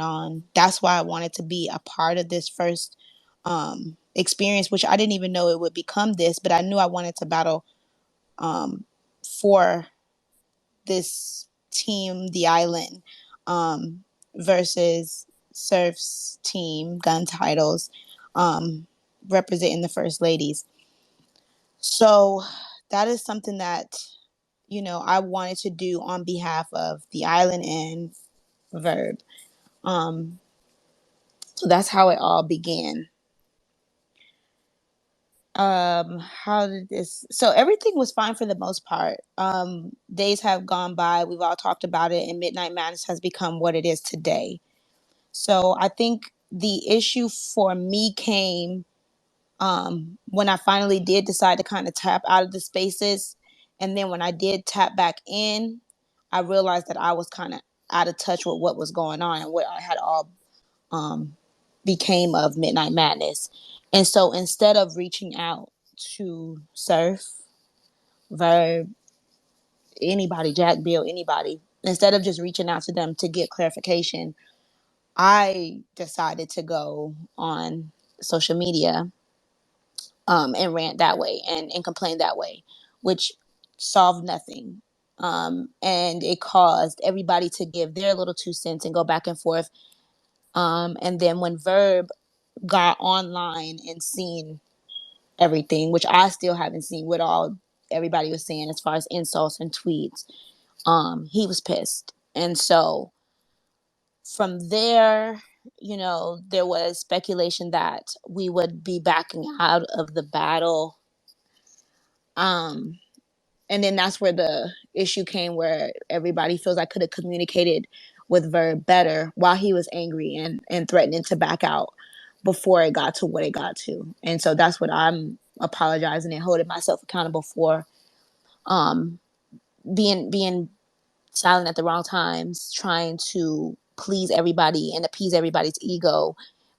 on. That's why I wanted to be a part of this first experience, which I didn't even know it would become this, but I knew I wanted to battle for this team, the island, um, versus Surf's team, gun titles, um, representing the first ladies. So that is something that, I wanted to do on behalf of the island and Verb. Um, so that's how it all began. How did this so everything was fine for the most part. Days have gone by, we've all talked about it, and Midnight Madness has become what it is today. So I think the issue for me came when I finally did decide to kind of tap out of the spaces. And then when I did tap back in, I realized that I was kind of out of touch with what was going on and what I had all um, became of Midnight Madness. And so instead of reaching out to Surf, Verb, anybody, Jack Bill, anybody, instead of just reaching out to them to get clarification, I decided to go on social media and rant that way and complain that way, which solved nothing. And it caused everybody to give their little 2 cents and go back and forth. And then when Verb got online and seen everything, which I still haven't seen what all everybody was saying as far as insults and tweets, he was pissed. And so from there, there was speculation that we would be backing out of the battle. Um, and then that's where the issue came, where everybody feels I could have communicated with Verb better while he was angry and threatening to back out before it got to what it got to. And so that's what I'm apologizing and holding myself accountable for. Um, being silent at the wrong times, trying to please everybody and appease everybody's ego.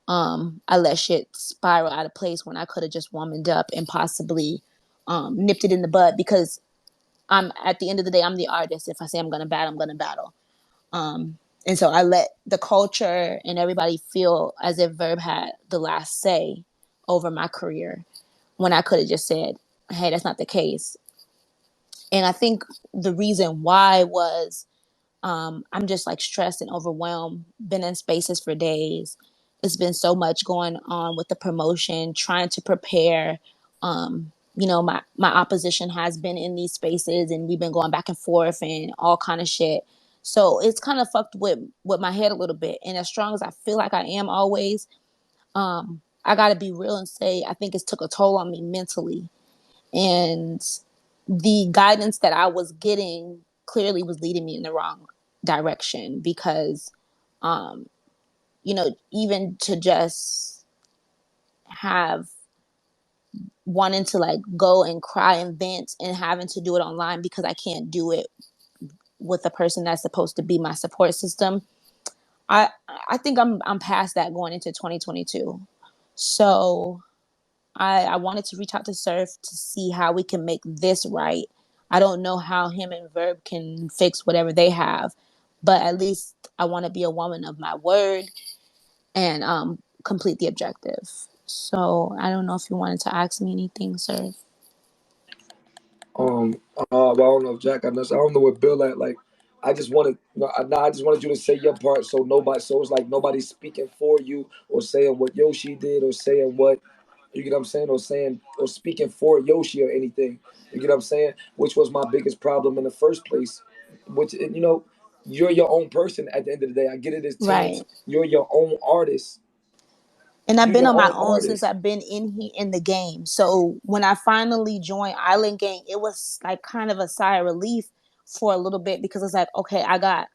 I let shit spiral out of place when I could have just womaned up and possibly nipped it in the bud, because I'm at the end of the day, I'm the artist. If I say I'm gonna battle, I'm gonna battle. And so I let the culture and everybody feel as if Verb had the last say over my career, when I could have just said, "Hey, that's not the case." And I think the reason why was I'm just like stressed and overwhelmed. Been in spaces for days. It's been so much going on with the promotion, trying to prepare. My opposition has been in these spaces, and we've been going back and forth and all kind of shit. So it's kind of fucked with my head a little bit. And as strong as I feel like I am always, I got to be real and say I think it's took a toll on me mentally. And the guidance that I was getting clearly was leading me in the wrong direction, because even to just have wanting to like go and cry and vent and having to do it online because I can't do it with the person that's supposed to be my support system. I think I'm past that going into 2022. So I wanted to reach out to Surf to see how we can make this right. I don't know how him and Verb can fix whatever they have, but at least I want to be a woman of my word and complete the objective. So I don't know if you wanted to ask me anything, Surf. Well, I don't know if Jack got nothing. I don't know what Bill at. Like, I just wanted, no, I just wanted you to say your part, so nobody, so it's like nobody's speaking for you or saying what Yoshi did or saying what, you get what I'm saying, or saying or speaking for Yoshi or anything. You get what I'm saying? Which was my biggest problem in the first place. Which you're your own person at the end of the day. I get it as teams. Right. You're your own artist. And I've You're been your on my own own since artist. I've been in the game. So when I finally joined Island Gang, it was like kind of a sigh of relief for a little bit, because it's like, okay, I got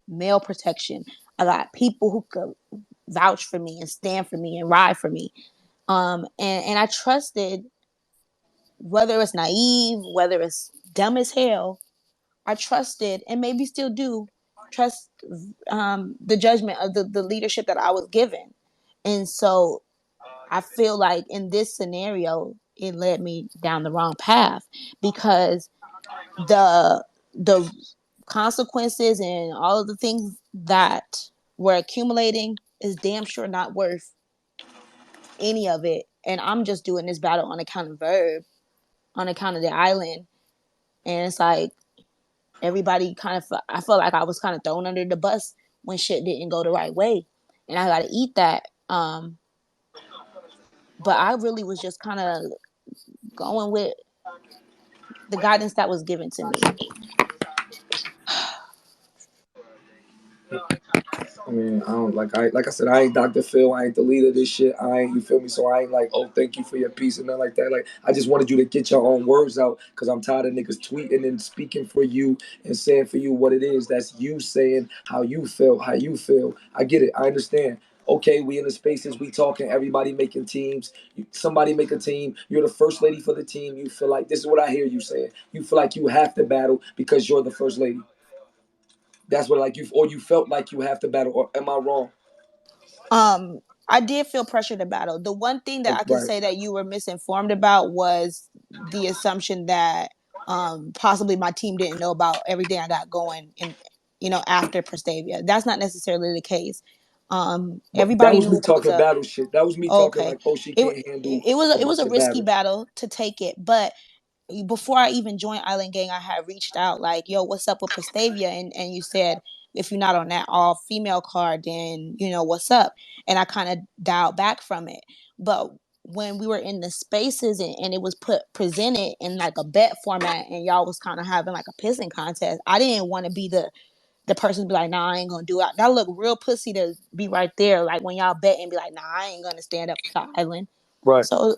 male protection. I got people who could vouch for me and stand for me and ride for me. And I trusted, whether it's naive, whether it's dumb as hell, I trusted, and maybe still do trust, the judgment of the leadership that I was given. And so I feel like in this scenario, it led me down the wrong path, because the consequences and all of the things that we're accumulating is damn sure not worth any of it. And I'm just doing this battle on account of Verb, on account of the island. And it's like everybody kind of, I felt like I was kind of thrown under the bus when shit didn't go the right way. And I got to eat that. But I really was just kind of going with the guidance that was given to me. I mean, I don't like I said, I ain't Dr. Phil, I ain't the leader of this shit. I ain't, you feel me? So I ain't like, oh, thank you for your piece and nothing like that. Like, I just wanted you to get your own words out because I'm tired of niggas tweeting and speaking for you and saying for you what it is. That's you saying how you feel, how you feel. I get it, I understand. Okay, we in the spaces, we talking, everybody making teams. Somebody make a team. You're the first lady for the team. You feel like, this is what I hear you saying. You feel like you have to battle because you're the first lady. That's what like you, or you felt like you have to battle, or am I wrong? Um, I did feel pressure to battle. The one thing that Oh, I can right. say that you were misinformed about was the assumption that possibly my team didn't know about everything I got going in, after Prestavia. That's not necessarily the case. But that Everybody was knew me it was talking a battle shit. That was me talking okay. like, oh, she It can't handle a it was bunch a of risky battle. battle to take it, but before I even joined Island Gang, I had reached out like, "Yo, what's up with Prestavia?" And you said if you're not on that all female card, then what's up. And I kind of dialed back from it. But when we were in the spaces and it was presented in like a bet format, and y'all was kind of having like a pissing contest, I didn't want to be the person to be like, "Nah, I ain't gonna do it." That look real pussy to be right there, like when y'all bet and be like, "Nah, I ain't gonna stand up for the island." Right. So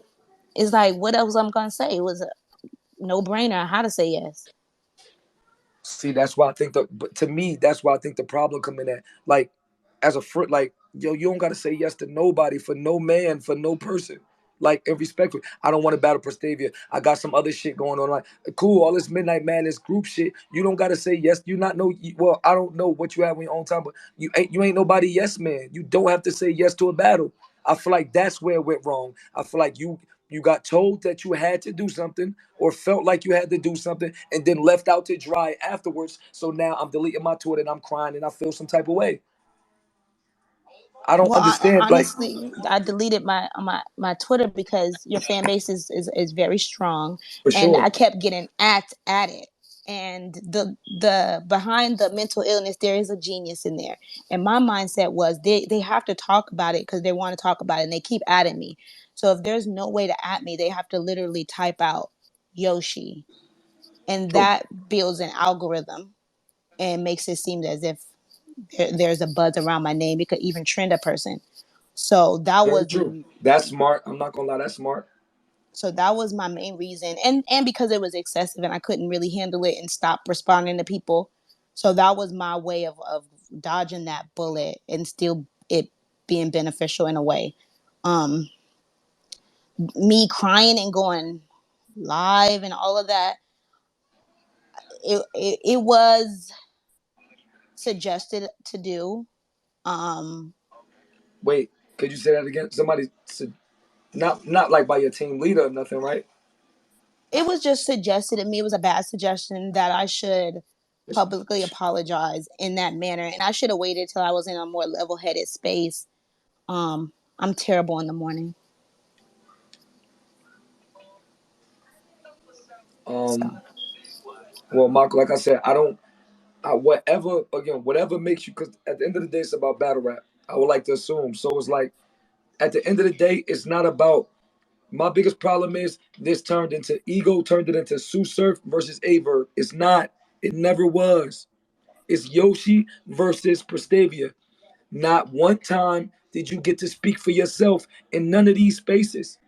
it's like, what else I'm gonna say? It was no brainer how to say yes. See, that's why I think but to me, that's why I think the problem come in at like, as a friend, like, yo, you don't gotta say yes to nobody for no man, for no person. Like, and respectful. I don't want to battle Prestavia. I got some other shit going on. Like, cool, all this Midnight Madness group shit. You don't gotta say yes. You not know. Well, I don't know what you have on your own time, but you ain't nobody yes man. You don't have to say yes to a battle. I feel like that's where it went wrong. I feel like you got told that you had to do something or felt like you had to do something and then left out to dry afterwards. So now I'm deleting my Twitter and I'm crying and I feel some type of way. I don't Well, understand. Like, honestly, I deleted my Twitter because your fan base is very strong, for and sure. I kept getting at it. And the behind the mental illness, there is a genius in there. And my mindset was they have to talk about it because they want to talk about it, and they keep adding me. So if there's no way to at me, they have to literally type out Yoshi, and True. that builds an algorithm and makes it seem as if there's a buzz around my name. It could even trend a person. So that Very was true. That's smart. I'm not gonna lie, that's smart. my main reason, and because it was excessive and I couldn't really handle it and stop responding to people. So that was my way of dodging that bullet and still it being beneficial in a way. Um, Me crying and going live and all of that, it was suggested to do. Um, Wait, could you say that again? Somebody said, not like by your team leader or nothing, right? it was just suggested to me. It was a bad suggestion that I should It's, publicly apologize in that manner, and I should have waited till I was in a more level-headed space. I'm terrible in the morning, um, so well, Mark, like I said, I don't. Whatever, again, whatever makes you. Because at the end of the day, it's about battle rap. I would like to assume. So it's like at the end of the day, it's not about. My biggest problem is this turned into ego, turned it into Sue Surf versus Aver. It's not. It never was. It's Yoshi versus Prestavia. Not one time did you get to speak for yourself in none of these spaces.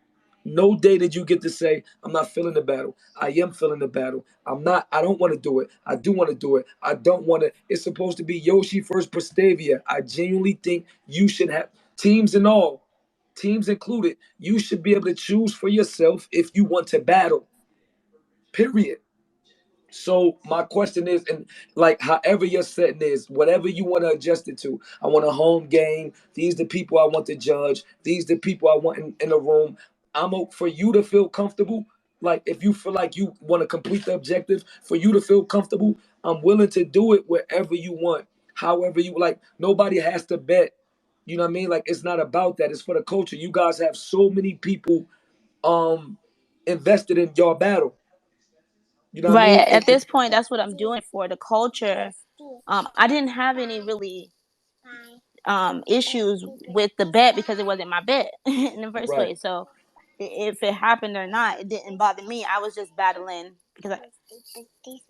No day did you get to say, I'm not feeling the battle. I am feeling the battle. I don't want to do it. I do want to do it. I don't want to. It's supposed to be Yoshi versus Prestavia. I genuinely think you should have teams and all, teams included. You should be able to choose for yourself if you want to battle. Period. So my question is, and like however your setting is, whatever you want to adjust it to. I want a home game. These the people I want to judge. These the people I want in the room. For you to feel comfortable. Like if you feel like you want to complete the objective, for you to feel comfortable, I'm willing to do it wherever you want. However you like, nobody has to bet. You know what I mean? Like it's not about that. It's for the culture. You guys have so many people um invested in your battle. You know what I Right. mean? At this point, that's what I'm doing for the culture. I didn't have any really issues with the bet because it wasn't my bet in the first Right, place. So if it happened or not, it didn't bother me. I was just battling because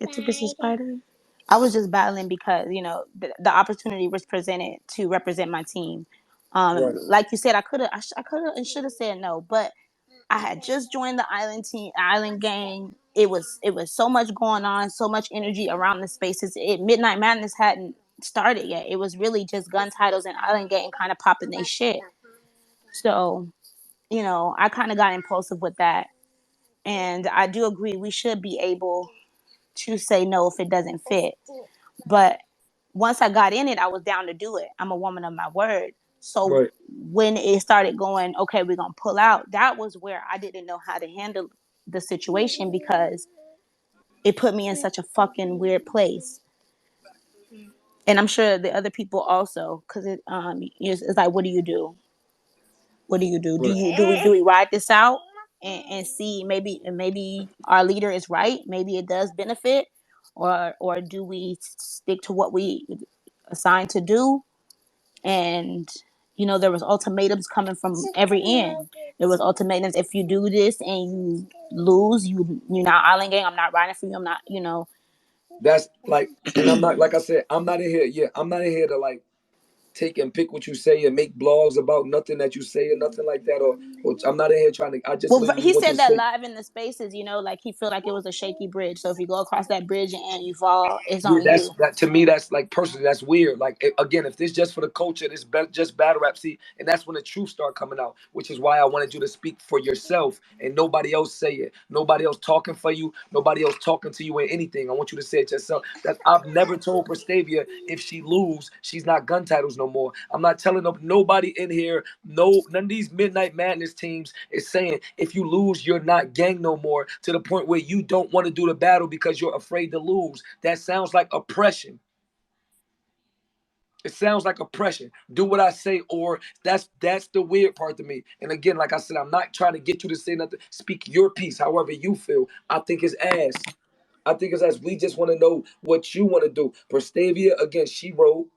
it's a busy spider. I was just battling because the opportunity was presented to represent my team. right. Like you said, I could have and should have said no, but I had just joined the island gang. It was so much going on, so much energy around the spaces. Midnight Madness hadn't started yet. It was really just gun titles and island gang kind of popping their shit. So I kind of got impulsive with that, and I do agree we should be able to say no if it doesn't fit. But once I got in it, I was down to do it. I'm a woman of my word. So Right. when it started going, okay, we're gonna pull out, that was where I didn't know how to handle the situation because it put me in such a fucking weird place. And I'm sure the other people also, because it's like, what do you do? What do you do? Right. Do we ride this out and see maybe our leader is right? Maybe it does benefit, or do we stick to what we assigned to do? And there was ultimatums coming from every end. There was ultimatums: if you do this and you lose, you're not island gang. I'm not riding for you. I'm not. That's like, and I'm not like I said, I'm not in here. Yeah, I'm not in here to like take and pick what you say and make blogs about nothing that you say or nothing like that. Or I'm not in here trying to. I just Well, literally he want to said that say. live in the spaces, like he felt like it was a shaky bridge. So if you go across that bridge and you fall, it's Yeah, on that's you. that to me. That's like personally, that's weird. Like again, if this just for the culture, this just battle rap. See, and that's when the truth start coming out. Which is why I wanted you to speak for yourself and nobody else say it. Nobody else talking for you. Nobody else talking to you in anything. I want you to say it yourself. That I've never told Prestavia if she lose, she's not gun titles no more. I'm not telling nobody in here. No, none of these Midnight Madness teams is saying if you lose, you're not gang no more. To the point where you don't want to do the battle because you're afraid to lose. That sounds like oppression. It sounds like oppression. Do what I say, or that's the weird part to me. And again, like I said, I'm not trying to get you to say nothing. Speak your piece, however you feel. I think it's ass. I think it's ass. We just want to know what you want to do. Prestavia, again, she wrote.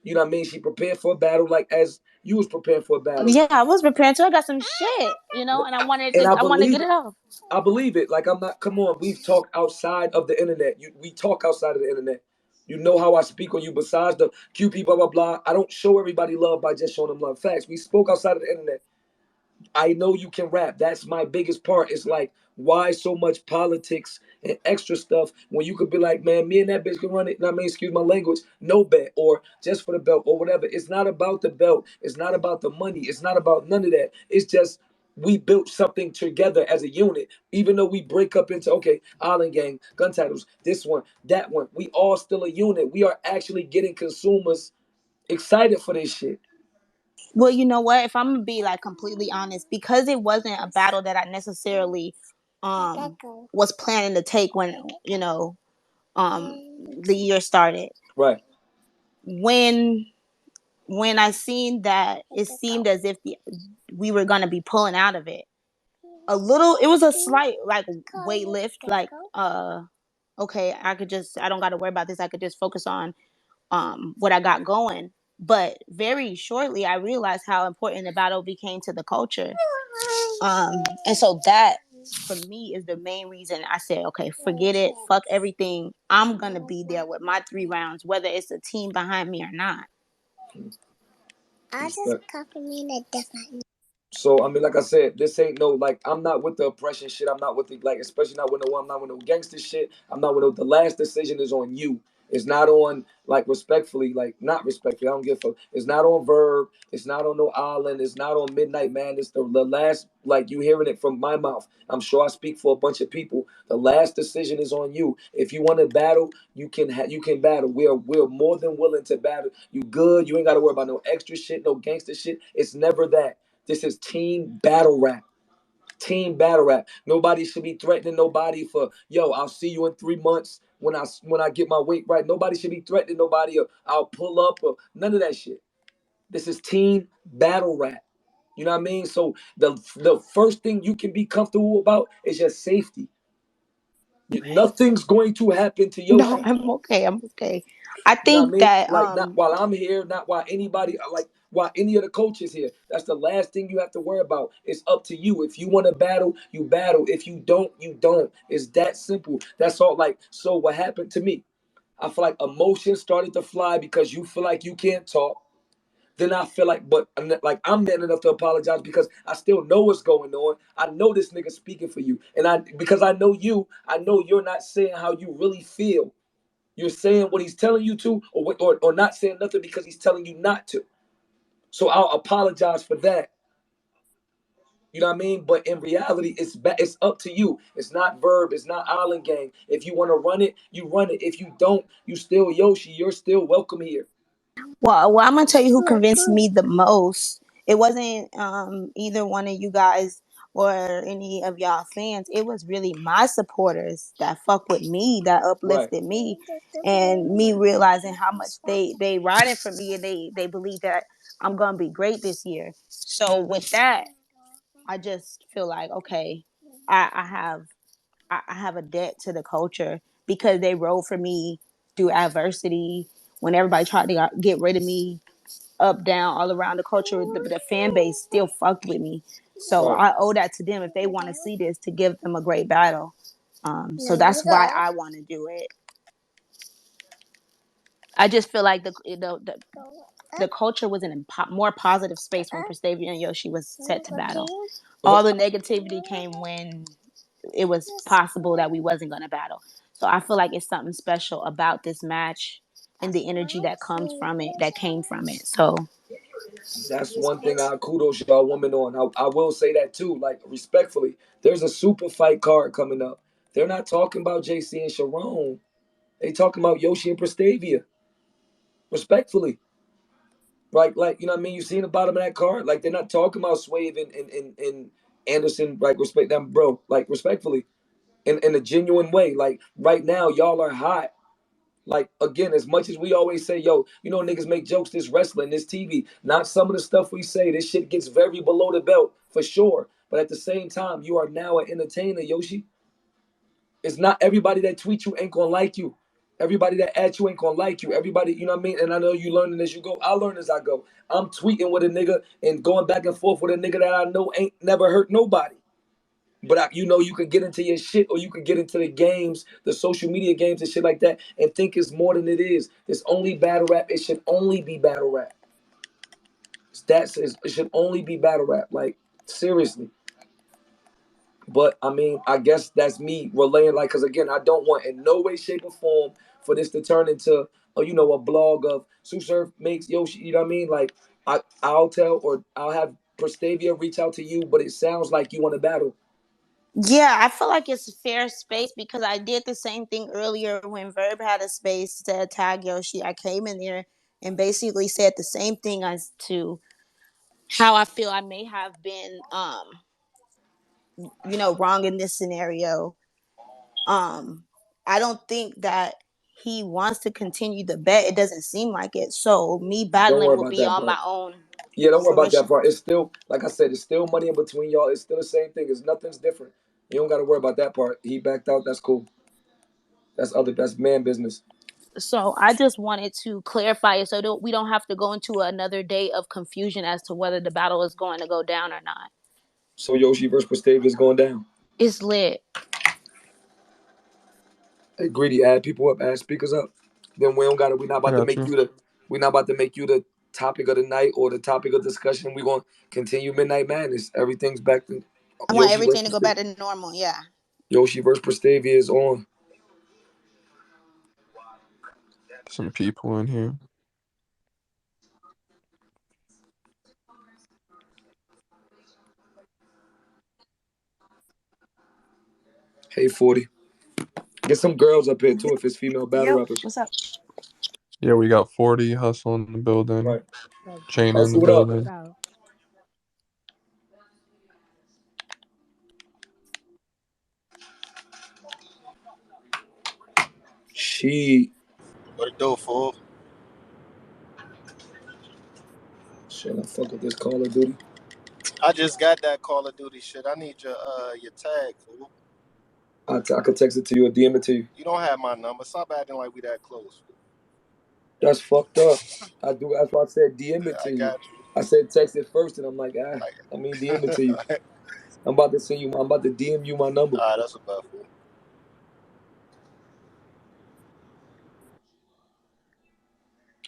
You know what I mean? She prepared for a battle, like as you was prepared for a battle. Yeah, I was prepared to. I got some shit, and I wanted And to. I I wanted to believe get it. it off. I believe it. Like I'm not. Come on, we've talked outside of the internet. We talk outside of the internet. You know how I speak on you. Besides the QP blah blah blah, I don't show everybody love by just showing them love. Facts. We spoke outside of the internet. I know you can rap. That's my biggest part. It's like, why so much politics and extra stuff when you could be like, man, me and that bitch can run it. And I mean, excuse my language, no bet or just for the belt or whatever. It's not about the belt. It's not about the money. It's not about none of that. It's just we built something together as a unit. Even though we break up into, okay, Island Gang, gun titles, this one, that one, we all still a unit. We are actually getting consumers excited for this shit. Well, you know what? If I'm gonna be like completely honest, because it wasn't a battle that I necessarily was planning to take when the year started. Right. When I seen that, it seemed as if we were gonna be pulling out of it. A little, it was a slight like weight lift, like okay, I don't got to worry about this. I could just focus on what I got going. But very shortly, I realized how important the battle became to the culture. And so that for me is the main reason I said, okay, forget it, fuck everything. I'm gonna be there with my 3 rounds, whether it's a team behind me or not. I just compliment a different. So I mean, like I said, this ain't no like I'm not with the oppression shit. I'm not with the like, especially not with no I'm not with no gangster shit. I'm not with no. The last decision is on you. It's not on like respectfully, like not respectfully. I don't give a fuck. It's not on Verb. It's not on no Island. It's not on Midnight Madness. The last like you hearing it from my mouth. I'm sure I speak for a bunch of people. The last decision is on you. If you want to battle, you can battle. We're more than willing to battle. You good. You ain't got to worry about no extra shit, no gangster shit. It's never that. This is team battle rap. Team battle rap. Nobody should be threatening nobody for, yo, I'll see you in 3 months. when I get my weight right. Nobody should be threatening nobody or I'll pull up or none of that shit. This is team battle rap. You know what I mean? So the first thing you can be comfortable about is your safety. Nothing's going to happen to No, Yoshi. I'm okay. I'm okay. I You know what I think mean? that Like not while I'm here, not while anybody like while any of the coaches here. That's the last thing you have to worry about. It's up to you. If you want to battle, you battle. If you don't, you don't. It's that simple. That's all. Like so, what happened to me? I feel like emotions started to fly because you feel like you can't talk. Then I feel like, but like I'm man enough to apologize because I still know what's going on. I know this nigga speaking for you, and I because I know you, I know you're not saying how you really feel. You're saying what he's telling you to, or not saying nothing because he's telling you not to. So I'll apologize for that. You know what I mean? But in reality, it's up to you. It's not Verb. It's not Island Gang. If you want to run it, you run it. If you don't, you still Yoshi. You're still welcome here. well, I'm gonna tell you who convinced me the most. It wasn't either one of you guys or any of y'all fans. It was really my supporters that fuck with me, that Right. uplifted me, and me realizing how much they riding for me and they believe that I'm gonna be great this year. So with that, I just feel like okay, I have I have a debt to the culture because they rode for me through adversity. When everybody tried to get rid of me, up, down, all around the culture, the fan base still fucked with me. So Right. I owe that to them if they want to see this to give them a great battle. So that's why I want to do it. I just feel like the culture was in a more positive space when Prestavia and Yoshi was set to battle. Uh, All the negativity came when it was possible that we wasn't going to battle. So I feel like it's something special about this match and the energy that comes from it, that came from it. So that's one thing I kudos y'all women on. I will say that too, like respectfully. There's a super fight card coming up. They're not talking about JC and Sharon. They talking about Yoshi and Prestavia. Respectfully. Like you know what I mean? You seen the bottom of that card? Like they're not talking about Swave and Anderson, like respect them, bro. Like respectfully. In a genuine way. Like right now, y'all are hot. Like again, as much as we always say, yo, you know, niggas make jokes, this wrestling, this TV. Not some of the stuff we say. This shit gets very below the belt for sure. But at the same time, you are now an entertainer, Yoshi. It's not everybody that tweets you ain't gonna like you. Everybody that at you ain't gonna like you. Everybody, you know what I mean? And I know you learning as you go. I learn as I go. I'm tweeting with a nigga and going back and forth with a nigga that I know ain't never hurt nobody. But you know, you could get into your shit or you could get into the games, the social media games and shit like that, and think it's more than it is. It's only battle rap. It should only be battle rap. It should only be battle rap. Like seriously. But I mean, I guess that's me relaying, like, because again, I don't want in no way, shape, or form for this to turn into, a blog of Sue Surf makes Yoshi. You know what I mean? Like, I'll tell or I'll have Prestavia reach out to you, but it sounds like you want to battle. yeah, I feel like it's a fair space because I did the same thing earlier when Verb had a space to tag Yoshi. I came in there and basically said the same thing as to how I feel I may have been wrong in this scenario. Um I don't think that he wants to continue the bet. It doesn't seem like it. So me Don't battling worry will about be that on part. my own Yeah, don't worry about that fruition. part. It's still, like I said, it's still money in between y'all. It's still the same thing. It's nothing's different. You don't got to worry about that part. He backed out. That's cool. That's man business. So I just wanted to clarify it so that we don't have to go into another day of confusion as to whether the battle is going to go down or not. So Yoshi versus Prestavia is going down. It's lit. Hey, greedy, add people up, add speakers up. Then we don't got to. We're not I about to got make you. you the. We're not about to make you the topic of the night or the topic of discussion. We're gonna continue Midnight Madness. Everything's back to I want Yoshi versus everything to go Prestavia. back to normal. Yeah. Yoshi versus Prestavia is on. Some people in here. Hey, 40. Get some girls up here too if it's female battle Yep. rappers. What's up? Yeah, we got 40 Hustle in the building, Right. Chain in the Hustle, what up? building. She What it do, fool? shit. I fuck with this Call of Duty. I just got that Call of Duty shit. I need your tag, fool. I could text it to you or DM it to you. You don't have my number. Stop acting like we that close, fool. That's fucked up. I do. That's why I said DM it I to you. got you. I said text it first, and I'm like, Like, I mean DM it to you. alright, I'm about to send you. I'm about to DM you my number. that's a bet, fool.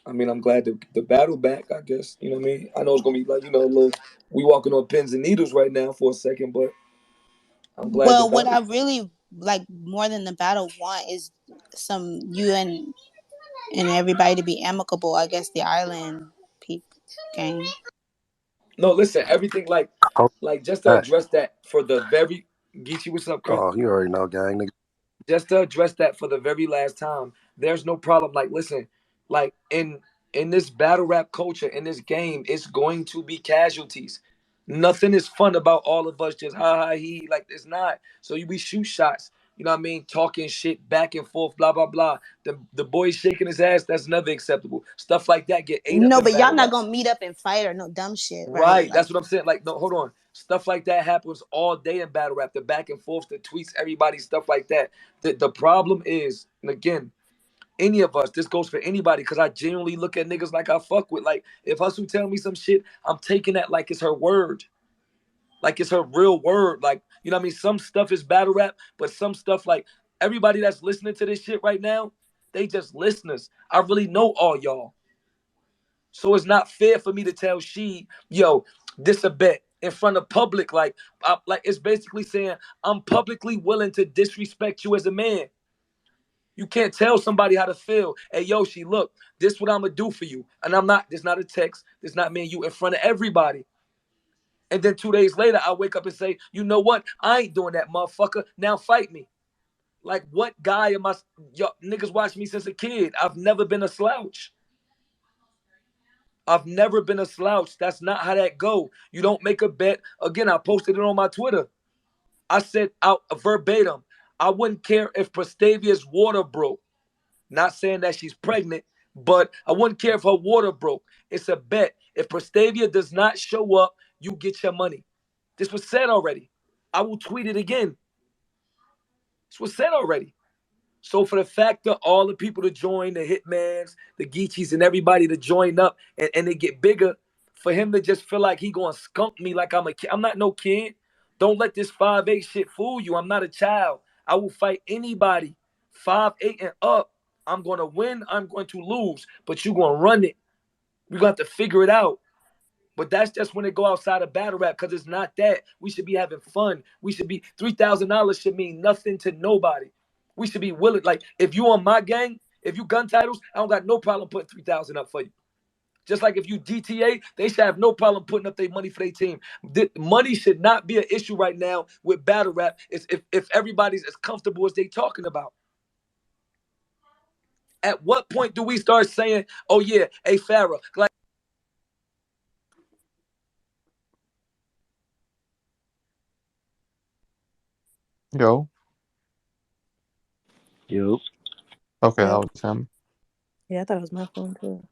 I mean, I'm glad the battle back. I guess you know what I mean. I know it's gonna be like a little. We walking on pins and needles right now for a second, but I'm glad the Well, what battle. I really like more than the battle want is some you and everybody to be amicable. I guess the island people game. No, listen, everything Oh, like just to that. address that for the very Geechee, what's up, Chris? Oh, you already know, gang. Nigga. Just to address that for the very last time, there's no problem. Like, listen, like in this battle rap culture, in this game, it's going to be casualties. Nothing is fun about all of us just ha ha he like it's not. So we shoot shots, you know what I mean, talking shit back and forth, blah blah blah. The boy shaking his ass, that's never acceptable. Stuff like that get ate up No, in but y'all battle not rap. gonna meet up and fight or no dumb shit, right? Right, Like that's what I'm saying. Like, no, hold on. Stuff like that happens all day in battle rap. The back and forth, the tweets, everybody, stuff like that. The problem is, and again, any of us, this goes for anybody, because I genuinely look at niggas like I fuck with. Like, if Hustle tell me some shit, I'm taking that like it's her word. Like it's her real word. Like, you know what I mean? Some stuff is battle rap, but some stuff, like, everybody that's listening to this shit right now, they just listeners. I really know all y'all. So it's not fair for me to tell she, yo, this a bet in front of public. Like it's basically saying I'm publicly willing to disrespect you as a man. You can't tell somebody how to feel. Hey, Yoshi, look, this what I'm gonna do for you. And I'm not, this not a text, this not me and you in front of everybody. And then 2 days later, I wake up and say, you know what? I ain't doing that, motherfucker. Now fight me. Like, what guy am I? Yo, niggas watch me since a kid. I've never been a slouch. I've never been a slouch. That's not how that go. You don't make a bet. Again, I posted it on my Twitter. I said out verbatim, I wouldn't care if Prestavia's water broke. Not saying that she's pregnant, but I wouldn't care if her water broke. It's a bet. If Prestavia does not show up, you get your money. This was said already. I will tweet it again. This was said already. So for the fact that all the people to join, the Hitmans, the Geechies, and everybody to join up and they get bigger, for him to just feel like he gonna skunk me like I'm a kid. I'm not no kid. Don't let this 5'8" shit fool you. I'm not a child. I will fight anybody. 5'8" and up. I'm gonna win, I'm going to lose. But you gonna run it. We're gonna have to figure it out. But that's just when it go outside of battle rap, because it's not that. We should be having fun. We should be $3,000 should mean nothing to nobody. We should be willing. Like, if you on my gang, if you gun titles, I don't got no problem putting 3,000 up for you. Just like if you GTA, they should have no problem putting up their money for their team. Money should not be an issue right now with battle rap. It's if everybody's as comfortable as they talking about. At what point do we start saying, "Oh yeah, hey Farrah," like? Yo. You. Okay, that Yep. was him. Yeah, I thought it was my phone too.